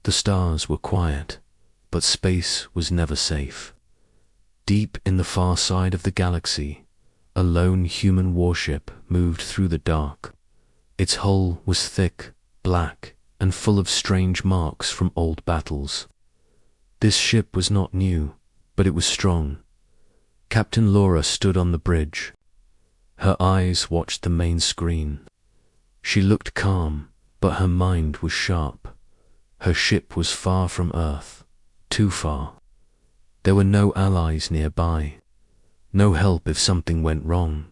The stars were quiet, but space was never safe. Deep in the far side of the galaxy, a lone human warship moved through the dark. Its hull was thick, black, and full of strange marks from old battles. This ship was not new, but it was strong. Captain Laura stood on the bridge. Her eyes watched the main screen. She looked calm, but her mind was sharp. Her ship was far from Earth, too far. There were no allies nearby, no help if something went wrong.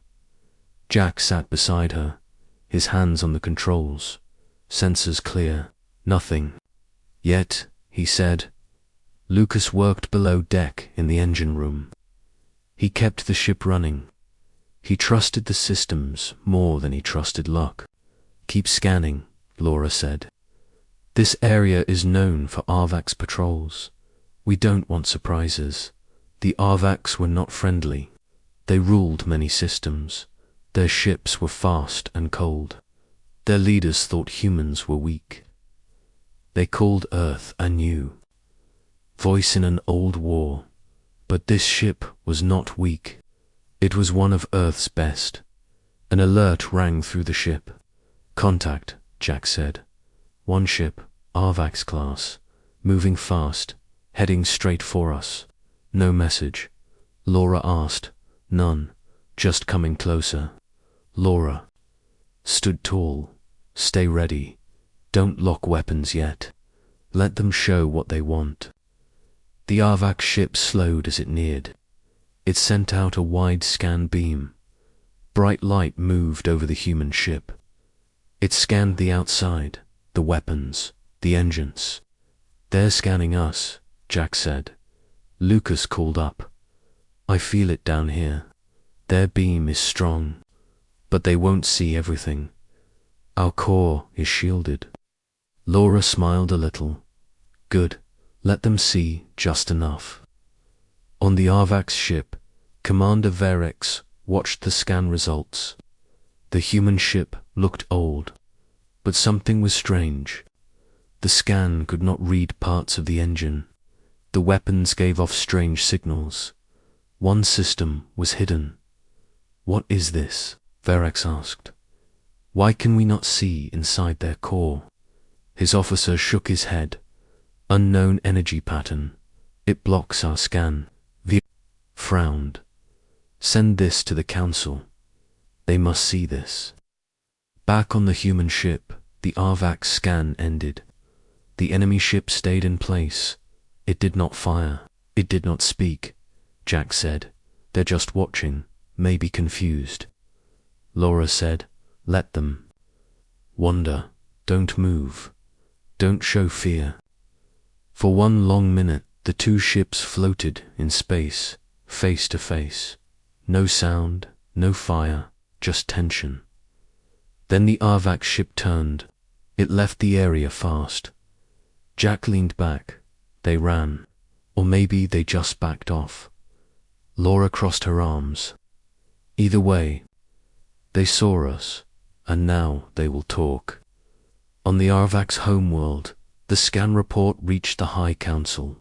Jack sat beside her, his hands on the controls, sensors clear, nothing. Yet, he said, Lucas worked below deck in the engine room. He kept the ship running. He trusted the systems more than he trusted luck. Keep scanning, Laura said. This area is known for Arvax patrols. We don't want surprises. The Arvax were not friendly. They ruled many systems. Their ships were fast and cold. Their leaders thought humans were weak. They called Earth a new voice in an old war. But this ship was not weak. It was one of Earth's best. An alert rang through the ship. Contact, Jack said. One ship, Arvax class, moving fast, heading straight for us. No message. Laura asked. None, just coming closer. Laura stood tall. Stay ready. Don't lock weapons yet. Let them show what they want. The Arvax ship slowed as it neared. It sent out a wide scan beam. Bright light moved over the human ship. It scanned the outside, the weapons, the engines. They're scanning us, Jack said. Lucas called up. I feel it down here. Their beam is strong, but they won't see everything. Our core is shielded. Laura smiled a little. Good. Let them see just enough. On the Arvax ship, Commander Verex watched the scan results. The human ship looked old, but something was strange. The scan could not read parts of the engine. The weapons gave off strange signals. One system was hidden. What is this? Verex asked. Why can we not see inside their core? His officer shook his head. Unknown energy pattern. It blocks our scan. V frowned. Send this to the council. They must see this. Back on the human ship, the Arvax scan ended. The enemy ship stayed in place. It did not fire. It did not speak. Jack said, they're just watching, maybe confused. Laura said, let them. Wonder, don't move. Don't show fear. For one long minute, the two ships floated in space, face to face. No sound, no fire, just tension. Then the Arvax ship turned. It left the area fast. Jack leaned back. They ran. Or maybe they just backed off. Laura crossed her arms. Either way, they saw us, and now they will talk. On the Arvax homeworld, the scan report reached the High Council.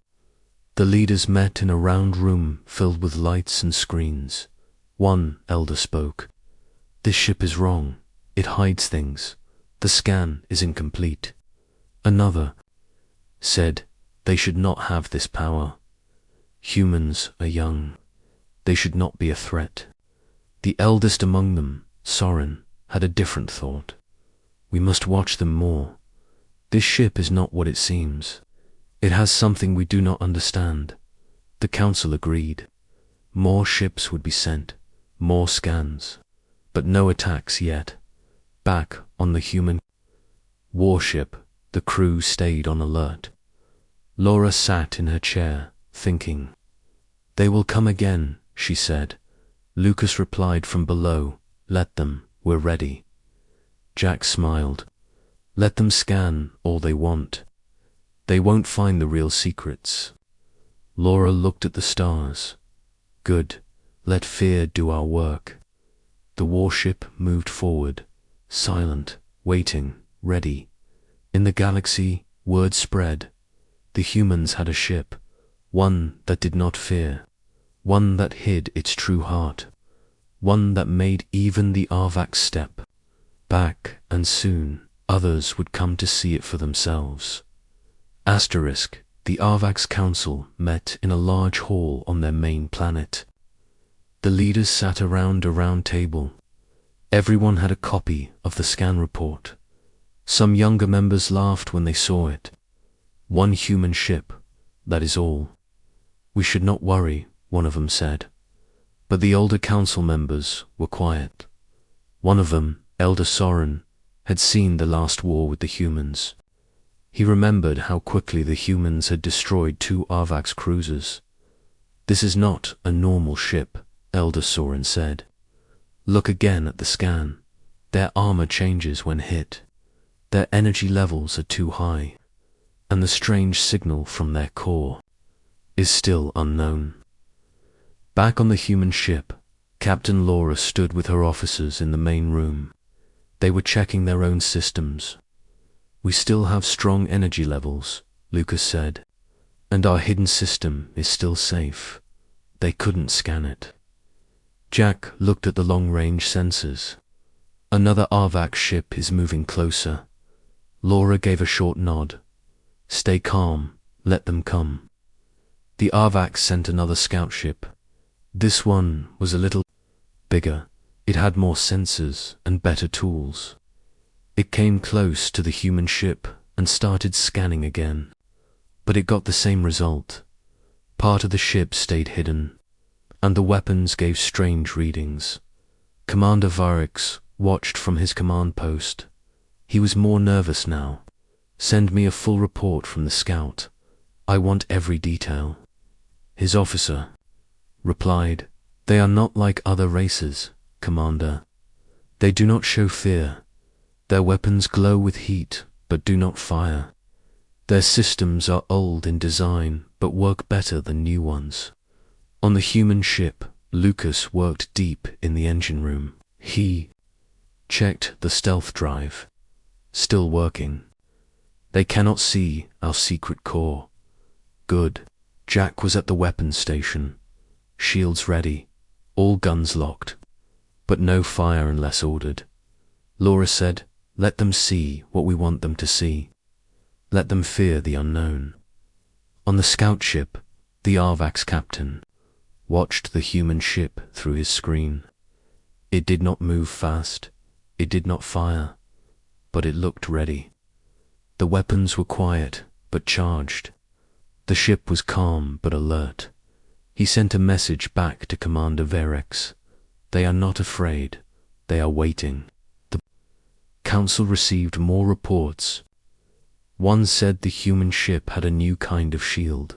The leaders met in a round room filled with lights and screens. One elder spoke. This ship is wrong. It hides things. The scan is incomplete. Another said they should not have this power. Humans are young. They should not be a threat. The eldest among them, Soren, had a different thought. We must watch them more. This ship is not what it seems. It has something we do not understand. The council agreed. More ships would be sent, more scans, but no attacks yet. Back on the human warship, the crew stayed on alert. Laura sat in her chair, thinking. They will come again, she said. Lucas replied from below, let them, we're ready. Jack smiled. Let them scan all they want. They won't find the real secrets. Laura looked at the stars. Good, let fear do our work. The warship moved forward, silent, waiting, ready. In the galaxy, word spread, The humans had a ship, one that did not fear, one that hid its true heart, one that made even the Arvax step back, and soon others would come to see it for themselves. Asterisk, the Arvax Council met in a large hall on their main planet. The leaders sat around a round table. Everyone had a copy of the scan report. Some younger members laughed when they saw it. One human ship, that is all. We should not worry, one of them said. But the older council members were quiet. One of them, Elder Soren, had seen the last war with the humans. He remembered how quickly the humans had destroyed 2 Arvax cruisers. This is not a normal ship, Elder Soren said. Look again at the scan. Their armor changes when hit. Their energy levels are too high. And the strange signal from their core is still unknown. Back on the human ship, Captain Laura stood with her officers in the main room. They were checking their own systems. We still have strong energy levels, Lucas said, and our hidden system is still safe. They couldn't scan it. Jack looked at the long-range sensors. Another Arvax ship is moving closer. Laura gave a short nod. Stay calm, let them come. The Arvax sent another scout ship. This one was a little bigger. It had more sensors and better tools. It came close to the human ship and started scanning again. But it got the same result. Part of the ship stayed hidden, and the weapons gave strange readings. Commander Varix watched from his command post. He was more nervous now. Send me a full report from the scout. I want every detail. His officer replied, They are not like other races, Commander. They do not show fear. Their weapons glow with heat, but do not fire. Their systems are old in design, but work better than new ones. On the human ship, Lucas worked deep in the engine room. He checked the stealth drive. Still working. They cannot see our secret core. Good. Jack was at the weapons station. Shields ready. All guns locked. But no fire unless ordered. Laura said, Let them see what we want them to see. Let them fear the unknown. On the scout ship, the Arvax captain watched the human ship through his screen. It did not move fast. It did not fire. But it looked ready. The weapons were quiet, but charged. The ship was calm, but alert. He sent a message back to Commander Varix. They are not afraid. They are waiting. The council received more reports. One said the human ship had a new kind of shield.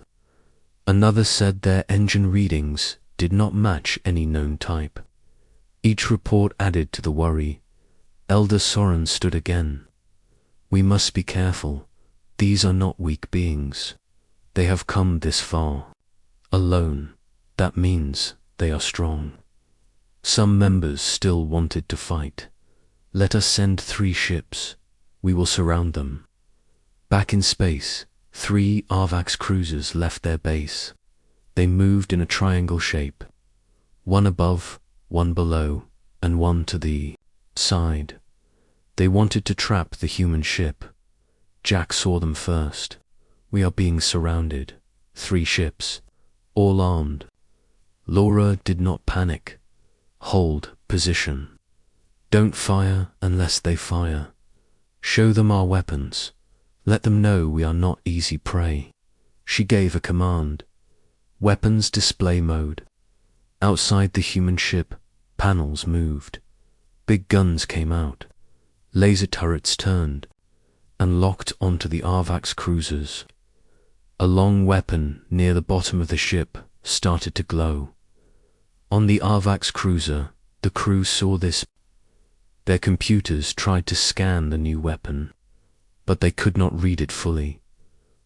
Another said their engine readings did not match any known type. Each report added to the worry. Elder Soren stood again. We must be careful. These are not weak beings. They have come this far. Alone. That means they are strong. Some members still wanted to fight. Let us send 3 ships. We will surround them. Back in space, 3 Arvax cruisers left their base. They moved in a triangle shape. One above, one below, and one to the side. They wanted to trap the human ship. Jack saw them first. We are being surrounded. 3 ships, all armed. Laura did not panic. Hold position. Don't fire unless they fire. Show them our weapons. Let them know we are not easy prey. She gave a command. Weapons display mode. Outside the human ship, panels moved. Big guns came out. Laser turrets turned and locked onto the Arvax cruisers. A long weapon near the bottom of the ship started to glow. On the Arvax cruiser, the crew saw this. Their computers tried to scan the new weapon, but they could not read it fully.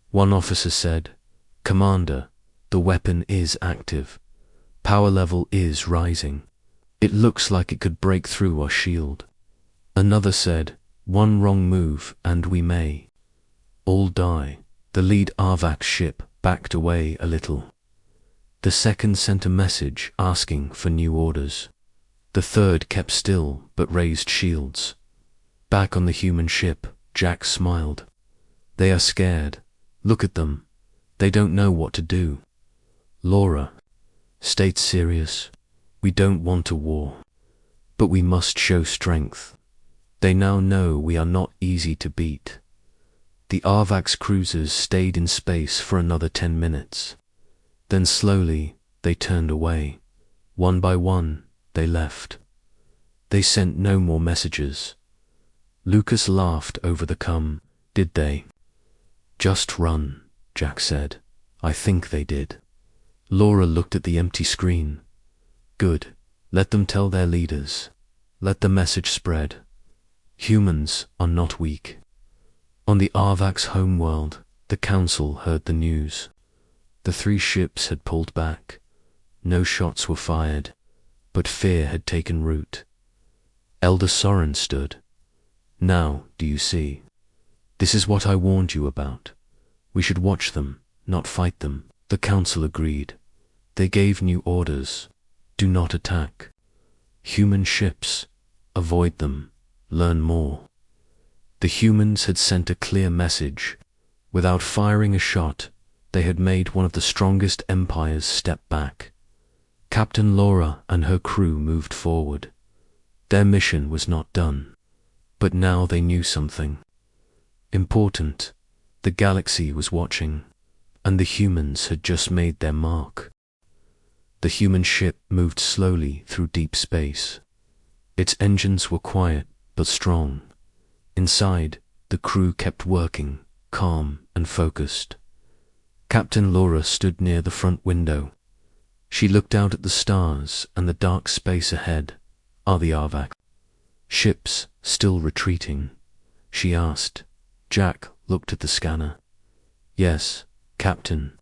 One officer said, Commander, the weapon is active. Power level is rising. It looks like it could break through our shield. Another said, one wrong move and we may all die. The lead Arvac ship backed away a little. The second sent a message asking for new orders. The third kept still but raised shields. Back on the human ship, Jack smiled. They are scared. Look at them. They don't know what to do. Laura stayed serious. We don't want a war. But we must show strength. They now know we are not easy to beat. The Arvac's cruisers stayed in space for another 10 minutes. Then slowly, they turned away. One by one, they left. They sent no more messages. Lucas laughed over the come. Did they? Just run, Jack said. I think they did. Laura looked at the empty screen. Good. Let them tell their leaders. Let the message spread. Humans are not weak. On the Arvac's homeworld, the council heard the news. The 3 ships had pulled back. No shots were fired, but fear had taken root. Elder Soren stood. Now, do you see? This is what I warned you about. We should watch them, not fight them. The council agreed. They gave new orders. Do not attack. Human ships. Avoid them. Learn more. The humans had sent a clear message. Without firing a shot, they had made one of the strongest empires step back. Captain Laura and her crew moved forward. Their mission was not done. But now they knew something important. The galaxy was watching, and the humans had just made their mark. The human ship moved slowly through deep space. Its engines were quiet but strong. Inside, the crew kept working, calm and focused. Captain Laura stood near the front window. She looked out at the stars and the dark space ahead. Are the Arvac ships still retreating? She asked. Jack looked at the scanner. Yes, Captain.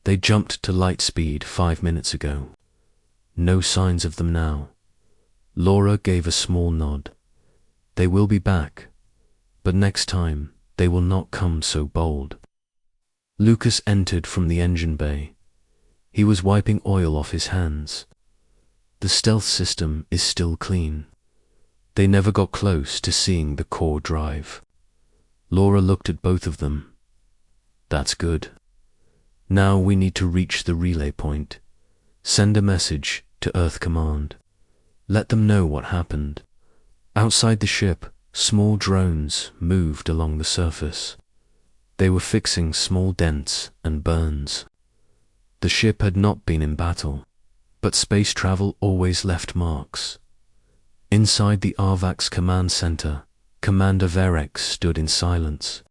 They jumped to light speed 5 minutes ago. No signs of them now. Laura gave a small nod. They will be back, but next time they will not come so bold. Lucas entered from the engine bay. He was wiping oil off his hands. The stealth system is still clean. They never got close to seeing the core drive. Laura looked at both of them. That's good. Now we need to reach the relay point. Send a message to Earth Command. Let them know what happened. Outside the ship, small drones moved along the surface. They were fixing small dents and burns. The ship had not been in battle, but space travel always left marks. Inside the Arvac's command center, Commander Verek stood in silence.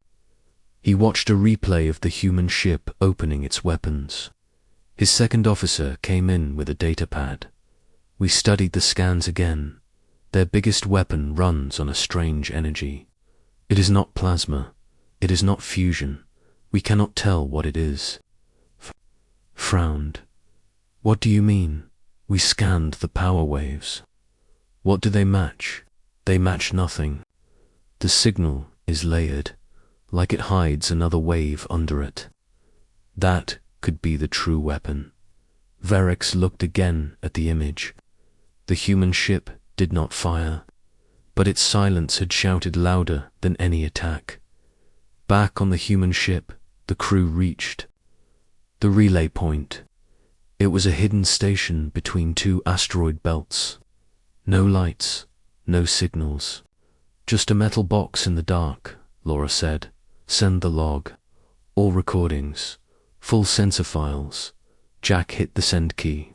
He watched a replay of the human ship opening its weapons. His second officer came in with a datapad. We studied the scans again. Their biggest weapon runs on a strange energy. It is not plasma. It is not fusion. We cannot tell what it is. Frowned. What do you mean? We scanned the power waves. What do they match? They match nothing. The signal is layered, like it hides another wave under it. That could be the true weapon. Verex looked again at the image. The human ship did not fire, but its silence had shouted louder than any attack. Back on the human ship, the crew reached the relay point. It was a hidden station between 2 asteroid belts. No lights, no signals. Just a metal box in the dark, Laura said. Send the log. All recordings. Full sensor files. Jack hit the send key.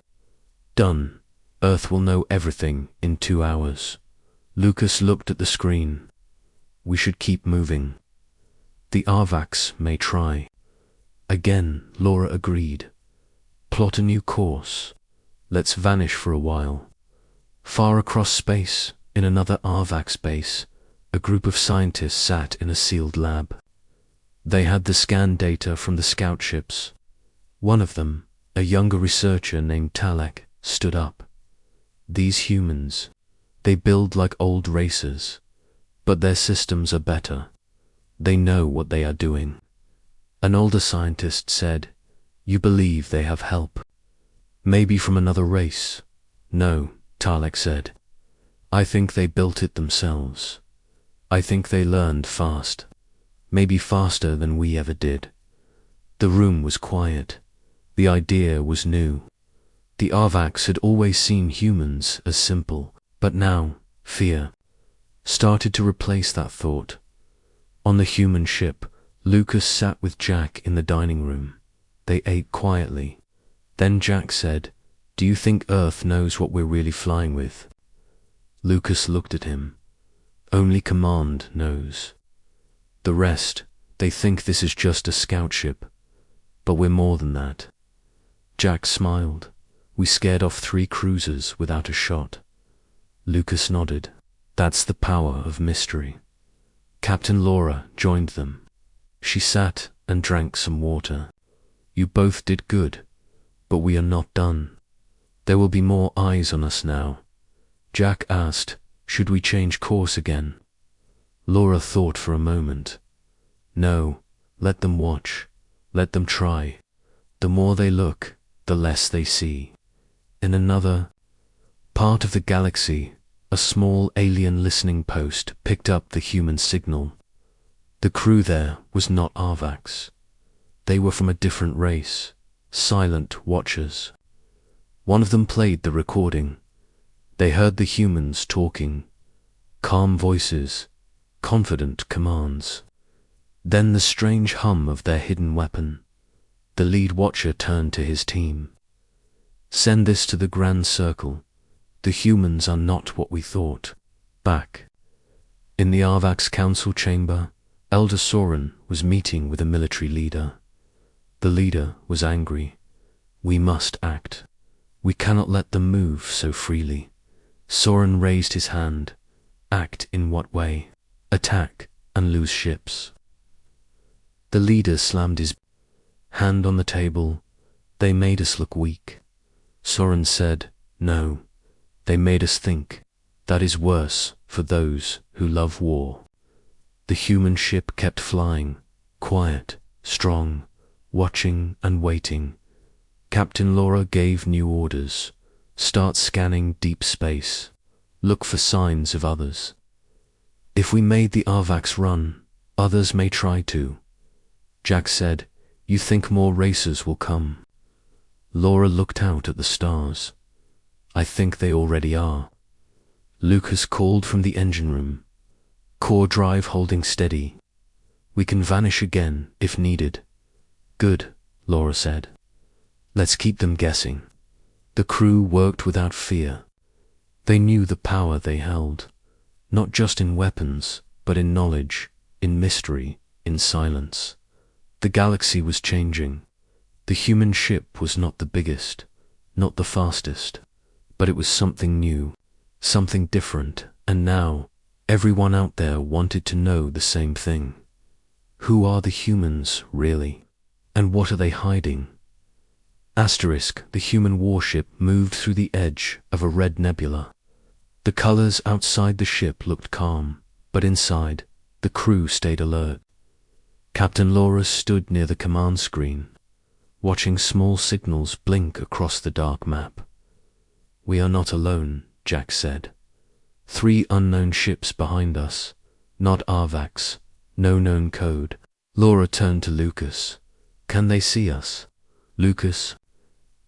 Done. Earth will know everything in 2 hours. Lucas looked at the screen. We should keep moving. The Arvacs may try. Again, Laura agreed. Plot a new course. Let's vanish for a while. Far across space, in another Arvac base, a group of scientists sat in a sealed lab. They had the scan data from the scout ships. One of them, a younger researcher named Talek, stood up. These humans, they build like old racers, but their systems are better. They know what they are doing. An older scientist said, "You believe they have help? Maybe from another race?" "No," Talek said. "I think they built it themselves. I think they learned fast. Maybe faster than we ever did." The room was quiet. The idea was new. The Arvax had always seen humans as simple, but now fear started to replace that thought. On the human ship, Lucas sat with Jack in the dining room. They ate quietly. Then Jack said, "Do you think Earth knows what we're really flying with?" Lucas looked at him. "Only Command knows. The rest, they think this is just a scout ship. But we're more than that." Jack smiled. "We scared off 3 cruisers without a shot." Lucas nodded. "That's the power of mystery." Captain Laura joined them. She sat and drank some water. "You both did good, but we are not done. There will be more eyes on us now." Jack asked, "Should we change course again?" Laura thought for a moment. "No, let them watch. Let them try. The more they look, the less they see." In another part of the galaxy, a small alien listening post picked up the human signal. The crew there was not Arvax. They were from a different race, silent watchers. One of them played the recording. They heard the humans talking, calm voices, confident commands. Then the strange hum of their hidden weapon. The lead watcher turned to his team. "Send this to the Grand Circle. The humans are not what we thought." Back in the Arvax Council chamber, Elder Soren was meeting with a military leader. The leader was angry. "We must act. We cannot let them move so freely." Soren raised his hand. "Act in what way? Attack and lose ships." The leader slammed his hand on the table. "They made us look weak." Soren said, "No, they made us think. That is worse for those who love war." The human ship kept flying, quiet, strong, watching and waiting. Captain Laura gave new orders. "Start scanning deep space. Look for signs of others. If we made the Arvax run, others may try to." Jack said, "You think more racers will come?" Laura looked out at the stars. "I think they already are." Lucas called from the engine room. "Core drive holding steady. We can vanish again if needed." "Good," Laura said. "Let's keep them guessing." The crew worked without fear. They knew the power they held, not just in weapons, but in knowledge, in mystery, in silence. The galaxy was changing. The human ship was not the biggest, not the fastest, but it was something new, something different, and now everyone out there wanted to know the same thing. Who are the humans, really? And what are they hiding? Asterisk, the human warship moved through the edge of a red nebula. The colors outside the ship looked calm, but inside, the crew stayed alert. Captain Laura stood near the command screen, watching small signals blink across the dark map. "We are not alone," Jack said. 3 unknown ships behind us, not Arvax, no known code. Laura turned to Lucas. "Can they see us?" Lucas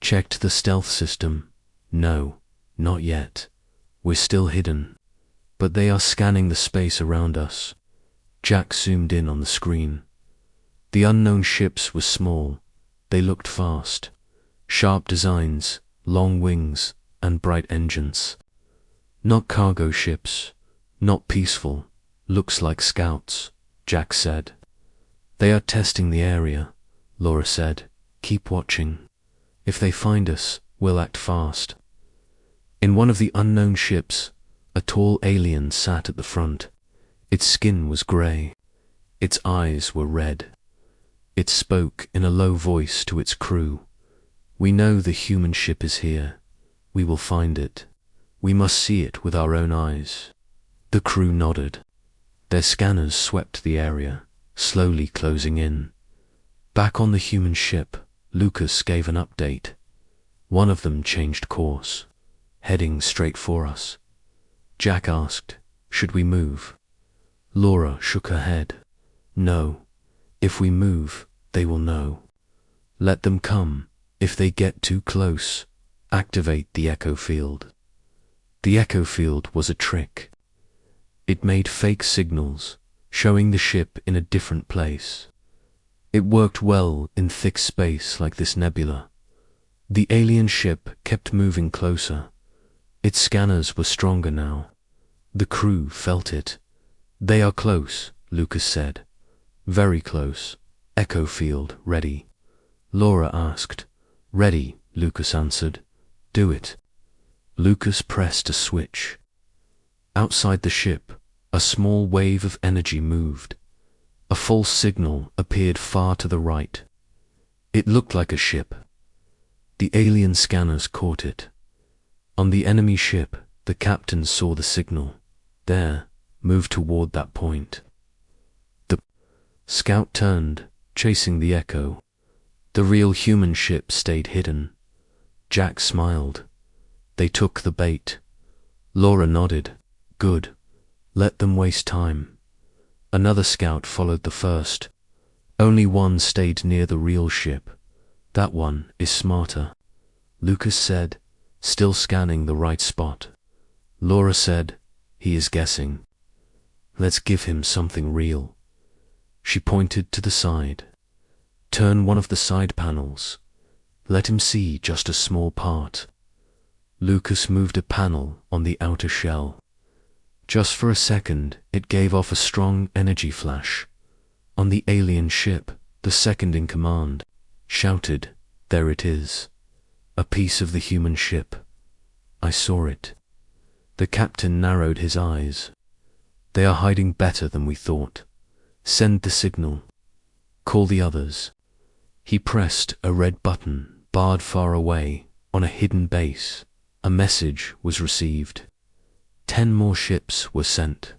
checked the stealth system. "No, not yet. We're still hidden. But they are scanning the space around us." Jack zoomed in on the screen. The unknown ships were small. They looked fast. Sharp designs, long wings, and bright engines. "Not cargo ships, not peaceful. Looks like scouts," Jack said. "They are testing the area," Laura said. "Keep watching. If they find us, we'll act fast." In one of the unknown ships, a tall alien sat at the front. Its skin was grey. Its eyes were red. It spoke in a low voice to its crew. "We know the human ship is here. We will find it. We must see it with our own eyes." The crew nodded. Their scanners swept the area, slowly closing in. Back on the human ship, Lucas gave an update. One of them changed course, heading straight for us. Jack asked, "Should we move?" Laura shook her head. "No. If we move, they will know. Let them come. If they get too close, activate the echo field." The echo field was a trick. It made fake signals, showing the ship in a different place. It worked well in thick space like this nebula. The alien ship kept moving closer. Its scanners were stronger now. The crew felt it. "They are close," Lucas said. "Very close. Echo field ready." Laura asked. "Ready," Lucas answered. "Do it." Lucas pressed a switch. Outside the ship, a small wave of energy moved. A false signal appeared far to the right. It looked like a ship. The alien scanners caught it. On the enemy ship, the captain saw the signal. "There, move toward that point." The scout turned, chasing the echo. The real human ship stayed hidden. Jack smiled. They took the bait. Laura nodded. "Good. Let them waste time." Another scout followed the first. Only one stayed near the real ship. "That one is smarter," Lucas said, still scanning the right spot. Laura said, "He is guessing. Let's give him something real." She pointed to the side. "Turn one of the side panels. Let him see just a small part." Lucas moved a panel on the outer shell. Just for a second, it gave off a strong energy flash. On the alien ship, the second in command shouted, "There it is. A piece of the human ship. I saw it." The captain narrowed his eyes. "They are hiding better than we thought. Send the signal. Call the others." He pressed a red button, barred far away, on a hidden base. A message was received. 10 more ships were sent.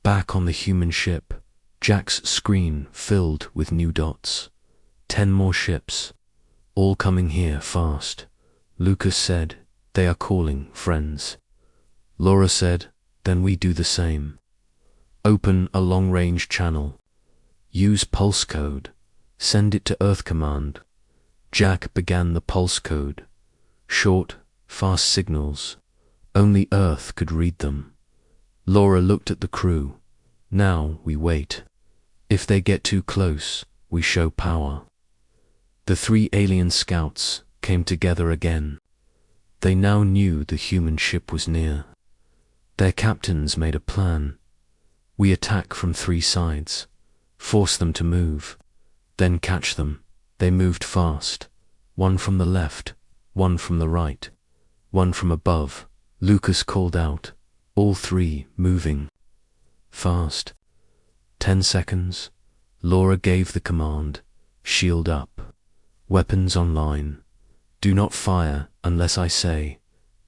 Back on the human ship, Jack's screen filled with new dots. 10 more ships, all coming here fast. Lucas said, "They are calling, friends." Laura said, "Then we do the same. Open a long-range channel. Use pulse code. Send it to Earth Command." Jack began the pulse code. Short, fast signals. Only Earth could read them. Laura looked at the crew. "Now we wait. If they get too close, we show power." The 3 alien scouts came together again. They now knew the human ship was near. Their captains made a plan. "We attack from 3 sides. Force them to move. Then catch them." They moved fast. One from the left, one from the right, one from above. Lucas called out, all 3 moving. Fast. 10 seconds. Laura gave the command, "Shield up. Weapons online. Do not fire unless I say."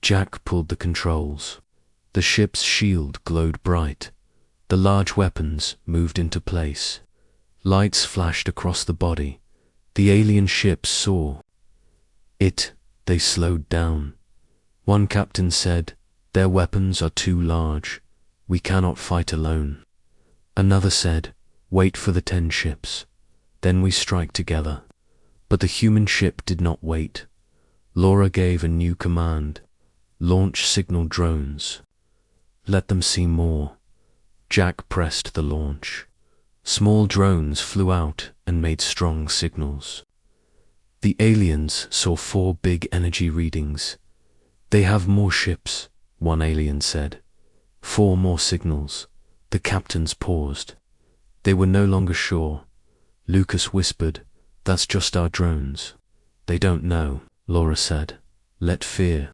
Jack pulled the controls. The ship's shield glowed bright. The large weapons moved into place. Lights flashed across the body. The alien ship saw it. They slowed down. One captain said, "Their weapons are too large. We cannot fight alone." Another said, "Wait for the 10 ships. Then we strike together." But the human ship did not wait. Laura gave a new command. "Launch signal drones. Let them see more." Jack pressed the launch. Small drones flew out and made strong signals. The aliens saw 4 big energy readings. "They have more ships," one alien said. 4 more signals. The captains paused. They were no longer sure. Lucas whispered, "That's just our drones." "They don't know," Laura said. "Let fear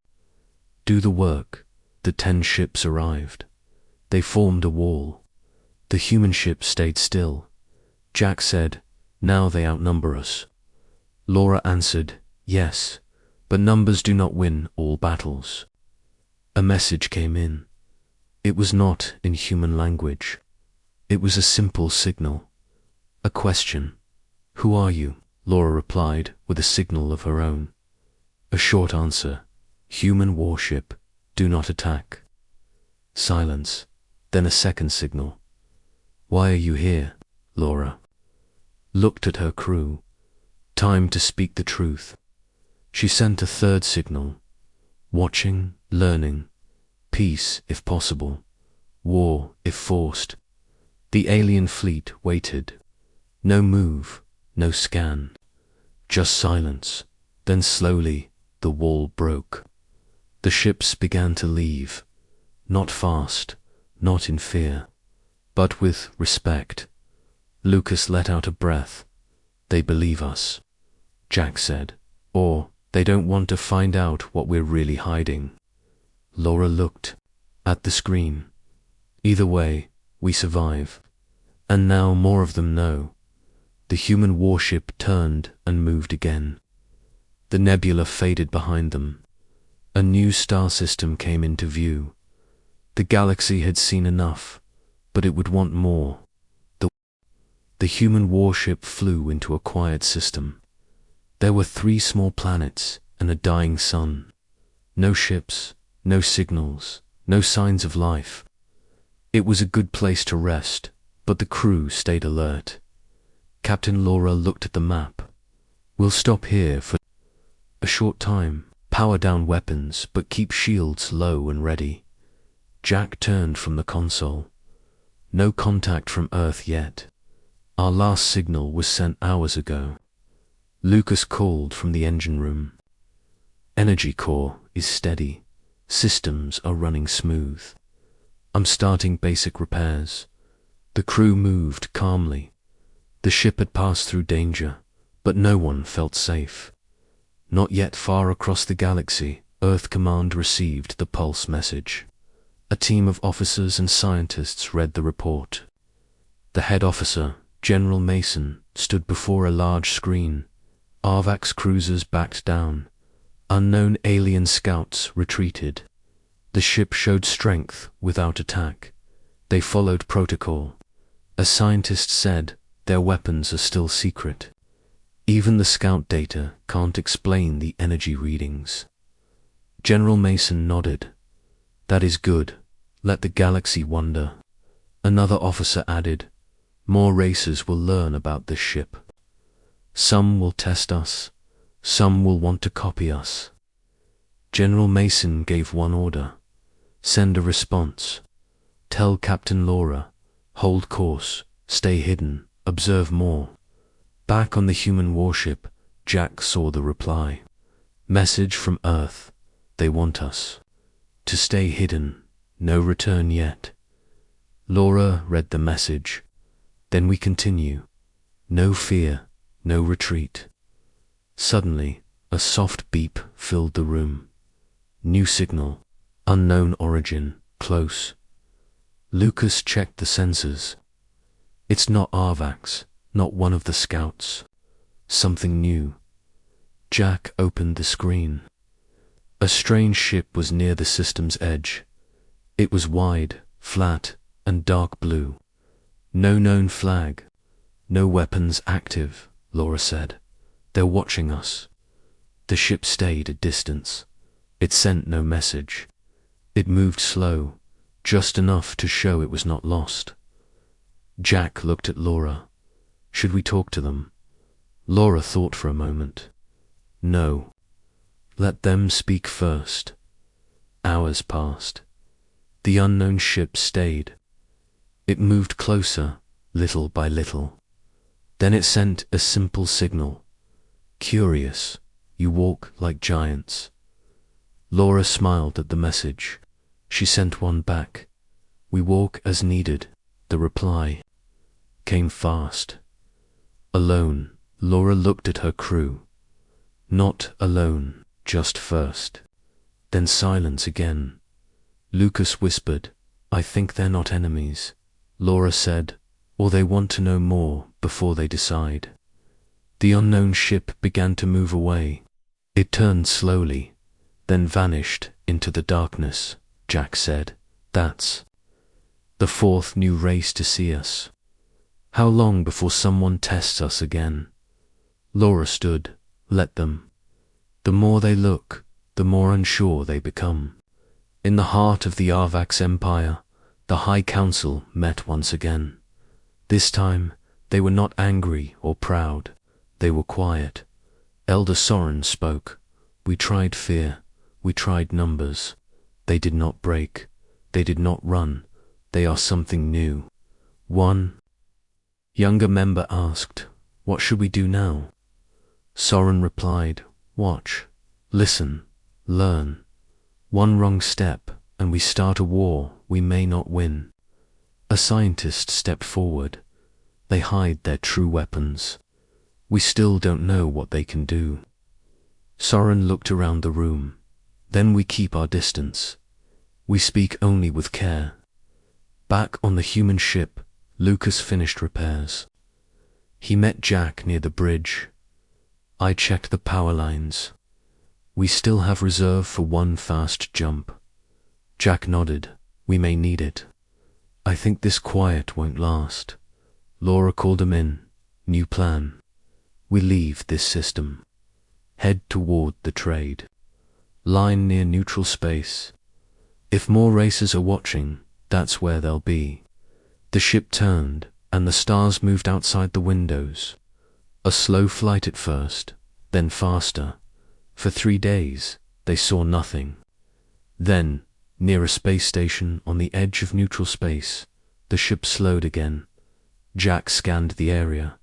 do the work." The 10 ships arrived. They formed a wall. The human ship stayed still. Jack said, "Now they outnumber us." Laura answered, "Yes, but numbers do not win all battles." A message came in. It was not in human language. It was a simple signal. A question. "Who are you?" Laura replied with a signal of her own. A short answer. Human warship. Do not attack. Silence. Then a second signal. Why are you here? Laura looked at her crew. Time to speak the truth. She sent a third signal. Watching, learning. Peace if possible. War if forced. The alien fleet waited. No move, no scan. Just silence. Then slowly the wall broke. The ships began to leave. Not fast, not in fear, but with respect. Lucas let out a breath. They believe us, Jack said. Or they don't want to find out what we're really hiding. Laura looked at the screen. Either way, we survive. And now more of them know. The human warship turned and moved again. The nebula faded behind them. A new star system came into view. The galaxy had seen enough, but it would want more. The human warship flew into a quiet system. There were 3 small planets and a dying sun. No ships, no signals, no signs of life. It was a good place to rest, but the crew stayed alert. Captain Laura looked at the map. We'll stop here for a short time. Power down weapons, but keep shields low and ready. Jack turned from the console. No contact from Earth yet. Our last signal was sent hours ago. Lucas called from the engine room. Energy core is steady. Systems are running smooth. I'm starting basic repairs. The crew moved calmly. The ship had passed through danger, but no one felt safe. Not yet far across the galaxy, Earth Command received the pulse message. A team of officers and scientists read the report. The head officer, General Mason, stood before a large screen. Arvax cruisers backed down. Unknown alien scouts retreated. The ship showed strength without attack. They followed protocol. A scientist said their weapons are still secret. Even the scout data can't explain the energy readings. General Mason nodded. That is good. Let the galaxy wonder. Another officer added, more racers will learn about this ship. Some will test us. Some will want to copy us. General Mason gave one order. Send a response. Tell Captain Laura, hold course, stay hidden, observe more. Back on the human warship, Jack saw the reply. Message from Earth. They want us. To stay hidden. No return yet. Laura read the message. Then we continue. No fear, no retreat. Suddenly, a soft beep filled the room. New signal. Unknown origin. Close. Lucas checked the sensors. It's not Arvax, not one of the scouts. Something new. Jack opened the screen. A strange ship was near the system's edge. It was wide, flat, and dark blue. No known flag. No weapons active, Laura said. They're watching us. The ship stayed at distance. It sent no message. It moved slow, just enough to show it was not lost. Jack looked at Laura. Should we talk to them? Laura thought for a moment. No. Let them speak first. Hours passed. The unknown ship stayed. It moved closer, little by little. Then it sent a simple signal. Curious, you walk like giants. Laura smiled at the message. She sent one back. We walk as needed. The reply came fast. Alone, Laura looked at her crew. Not alone, just first. Then silence again. Lucas whispered, I think they're not enemies. Laura said, or they want to know more before they decide. The unknown ship began to move away. It turned slowly, then vanished into the darkness. Jack said, that's the fourth new race to see us. How long before someone tests us again? Laura stood. Let them. The more they look, the more unsure they become. In the heart of the Arvax Empire, the High Council met once again. This time, they were not angry or proud. They were quiet. Elder Soren spoke. We tried fear. We tried numbers. They did not break. They did not run. They are something new. One younger member asked, "What should we do now?" Soren replied, "Watch, listen, learn. One wrong step, and we start a war we may not win." A scientist stepped forward. They hide their true weapons. We still don't know what they can do. Soren looked around the room. Then we keep our distance. We speak only with care. Back on the human ship, Lucas finished repairs. He met Jack near the bridge. I checked the power lines. We still have reserve for one fast jump. Jack nodded. We may need it. I think this quiet won't last. Laura called him in. New plan. We leave this system. Head toward the trade. Line near neutral space. If more racers are watching, that's where they'll be. The ship turned, and the stars moved outside the windows. A slow flight at first, then faster. For 3 days, they saw nothing. Then, near a space station on the edge of neutral space, the ship slowed again. Jack scanned the area.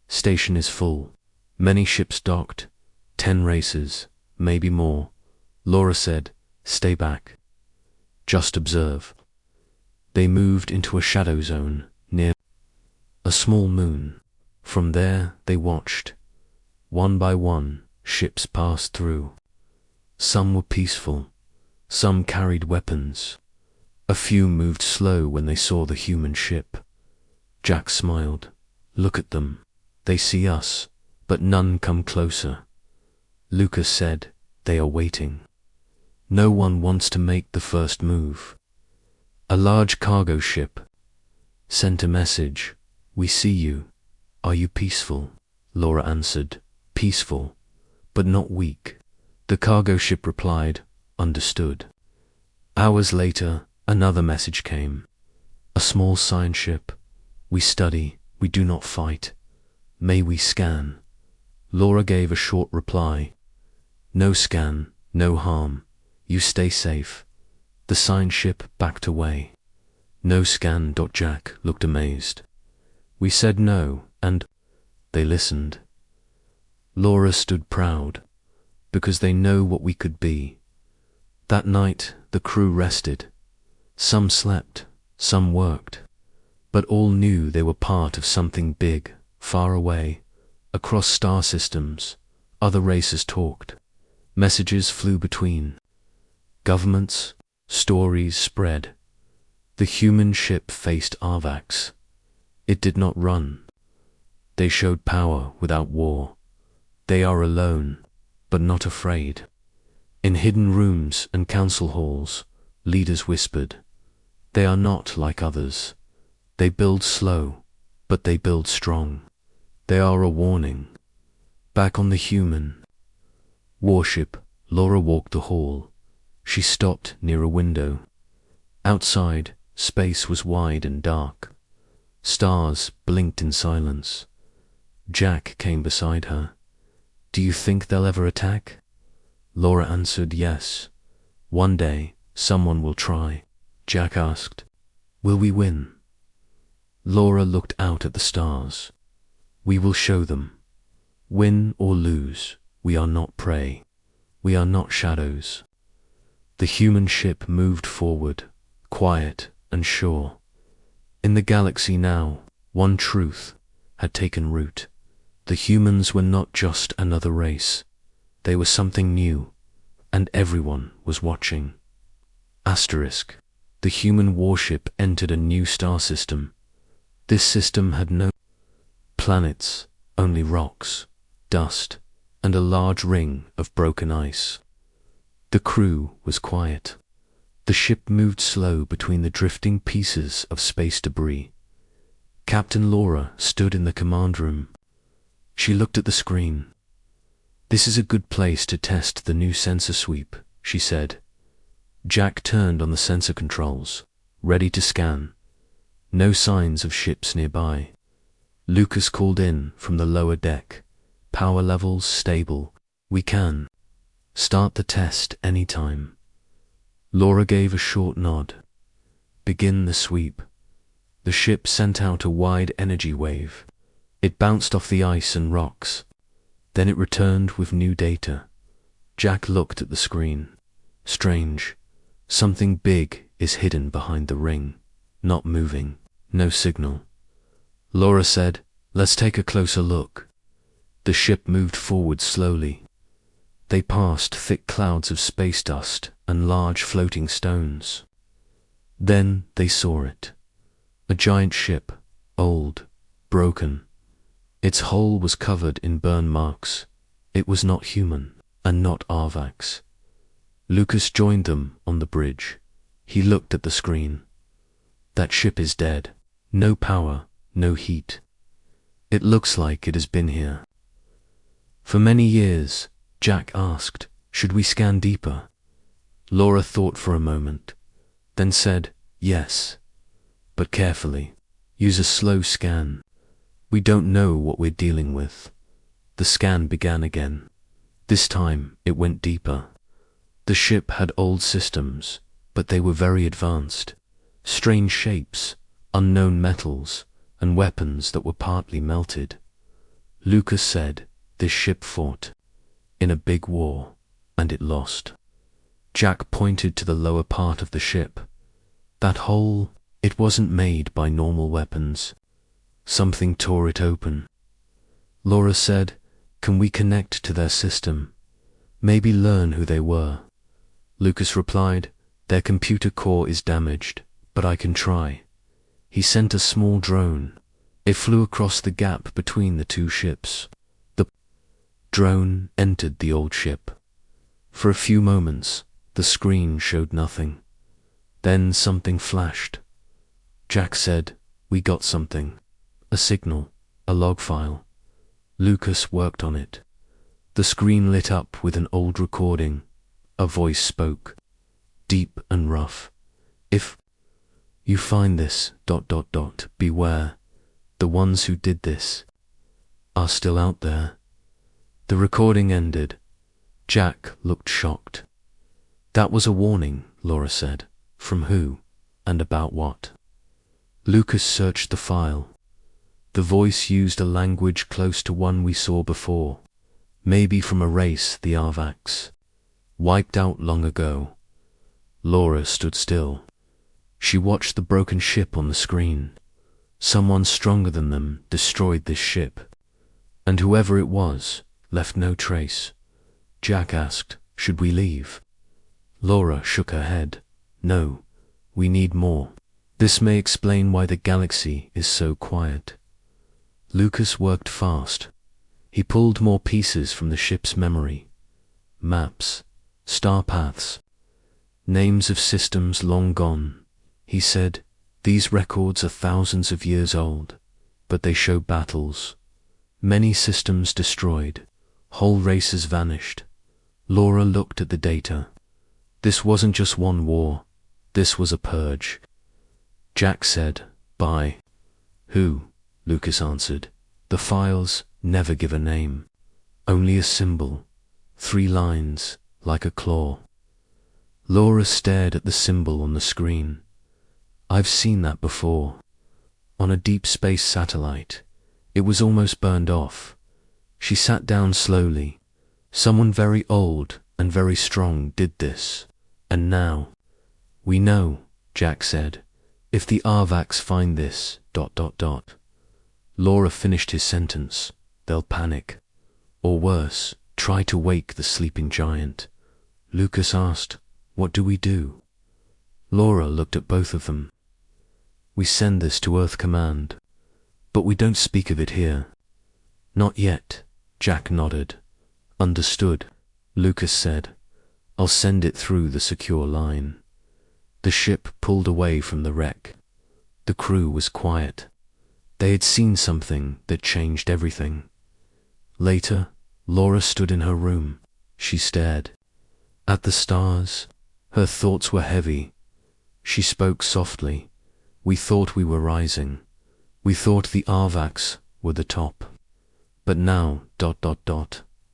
Station is full. Many ships docked. 10 racers, maybe more. Laura said, "Stay back. Just observe." They moved into a shadow zone near a small moon. From there they watched. One by one, ships passed through. Some were peaceful. Some carried weapons. A few moved slow when they saw the human ship. Jack smiled. Look at them. They see us, but none come closer. Lucas said, they are waiting. No one wants to make the first move. A large cargo ship sent a message. We see you. Are you peaceful? Laura answered, peaceful, but not weak. The cargo ship replied, understood. Hours later, another message came. A small science ship. We study, we do not fight. May we scan? Laura gave a short reply. No scan, no harm. You stay safe. The science ship backed away. No scan. Jack looked amazed. We said no, and they listened. Laura stood proud, because they know what we could be. That night, the crew rested. Some slept, some worked, but all knew they were part of something big, far away, across star systems. Other races talked. Messages flew between. Governments, stories spread. The human ship faced Arvax. It did not run. They showed power without war. They are alone, but not afraid. In hidden rooms and council halls, leaders whispered, they are not like others. They build slow, but they build strong. They are a warning. Back on the human Warship, Laura walked the hall. She stopped near a window. Outside, space was wide and dark. Stars blinked in silence. Jack came beside her. Do you think they'll ever attack? Laura answered yes. One day, someone will try. Jack asked, will we win? Laura looked out at the stars. We will show them. Win or lose, we are not prey. We are not shadows. The human ship moved forward, quiet and sure. In the galaxy now, one truth had taken root. The humans were not just another race. They were something new, and everyone was watching. Asterisk. The human warship entered a new star system. This system had no planets, only rocks, dust, and a large ring of broken ice. The crew was quiet. The ship moved slow between the drifting pieces of space debris. Captain Laura stood in the command room. She looked at the screen. "This is a good place to test the new sensor sweep," she said. Jack turned on the sensor controls, ready to scan. No signs of ships nearby. Lucas called in from the lower deck. "Power levels stable. We can start the test anytime." Laura gave a short nod. "Begin the sweep." The ship sent out a wide energy wave. It bounced off the ice and rocks. Then it returned with new data. Jack looked at the screen. Strange. Something big is hidden behind the ring. Not moving. No signal. Laura said, "Let's take a closer look." The ship moved forward slowly. They passed thick clouds of space dust and large floating stones. Then they saw it. A giant ship, old, broken. Its hull was covered in burn marks. It was not human, and not Arvax. Lucas joined them on the bridge. He looked at the screen. "That ship is dead. No power, no heat. It looks like it has been here for many years." Jack asked, "Should we scan deeper?" Laura thought for a moment, then said, "Yes, but carefully. Use a slow scan. We don't know what we're dealing with." The scan began again. This time it went deeper. The ship had old systems, but they were very advanced. Strange shapes, unknown metals, and weapons that were partly melted. Lucas said, "This ship fought in a big war, and it lost." Jack pointed to the lower part of the ship. That hole, it wasn't made by normal weapons. Something tore it open. Laura said, "Can we connect to their system? Maybe learn who they were?" Lucas replied, "Their computer core is damaged, but I can try." He sent a small drone. It flew across the gap between the two ships. The drone entered the old ship. For a few moments, the screen showed nothing. Then something flashed. Jack said, "We got something. A signal, a log file." Lucas worked on it. The screen lit up with an old recording. A voice spoke, deep and rough. "If you find this... beware. The ones who did this are still out there." The recording ended. Jack looked shocked. "That was a warning," Laura said. "From who? And about what?" Lucas searched the file. The voice used a language close to one we saw before. Maybe from a race, the Arvax, wiped out long ago. Laura stood still. She watched the broken ship on the screen. Someone stronger than them destroyed this ship, and whoever it was left no trace. Jack asked, "Should we leave?" Laura shook her head. "No, we need more. This may explain why the galaxy is so quiet." Lucas worked fast. He pulled more pieces from the ship's memory. Maps, star paths, names of systems long gone. He said, "These records are thousands of years old, but they show battles. Many systems destroyed, whole races vanished." Laura looked at the data. This wasn't just one war. This was a purge. Jack said, "By who?" Lucas answered. "The files never give a name. Only a symbol. 3 lines, like a claw." Laura stared at the symbol on the screen. "I've seen that before. On a deep space satellite. It was almost burned off." She sat down slowly. "Someone very old and very strong did this. And now..." "We know," Jack said. "If the Arvax find this... Laura finished his sentence. "They'll panic. Or worse, try to wake the sleeping giant." Lucas asked, "What do we do?" Laura looked at both of them. "We send this to Earth Command, but we don't speak of it here." "Not yet," Jack nodded. "Understood," Lucas said. "I'll send it through the secure line." The ship pulled away from the wreck. The crew was quiet. They had seen something that changed everything. Later, Laura stood in her room. She stared at the stars. Her thoughts were heavy. She spoke softly. We thought we were rising. We thought the Arvaks were the top. But now,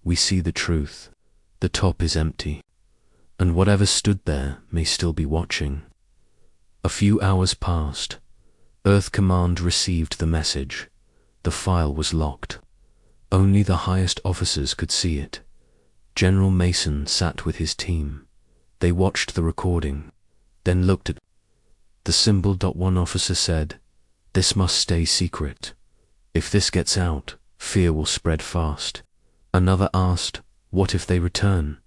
we see the truth. The top is empty. And whatever stood there may still be watching. A few hours passed. Earth Command received the message. The file was locked. Only the highest officers could see it. General Mason sat with his team. They watched the recording, then looked at the symbol. One officer said, "This must stay secret. If this gets out, fear will spread fast." Another asked, "What if they return?"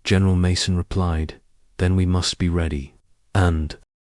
General Mason replied, "Then we must be ready." And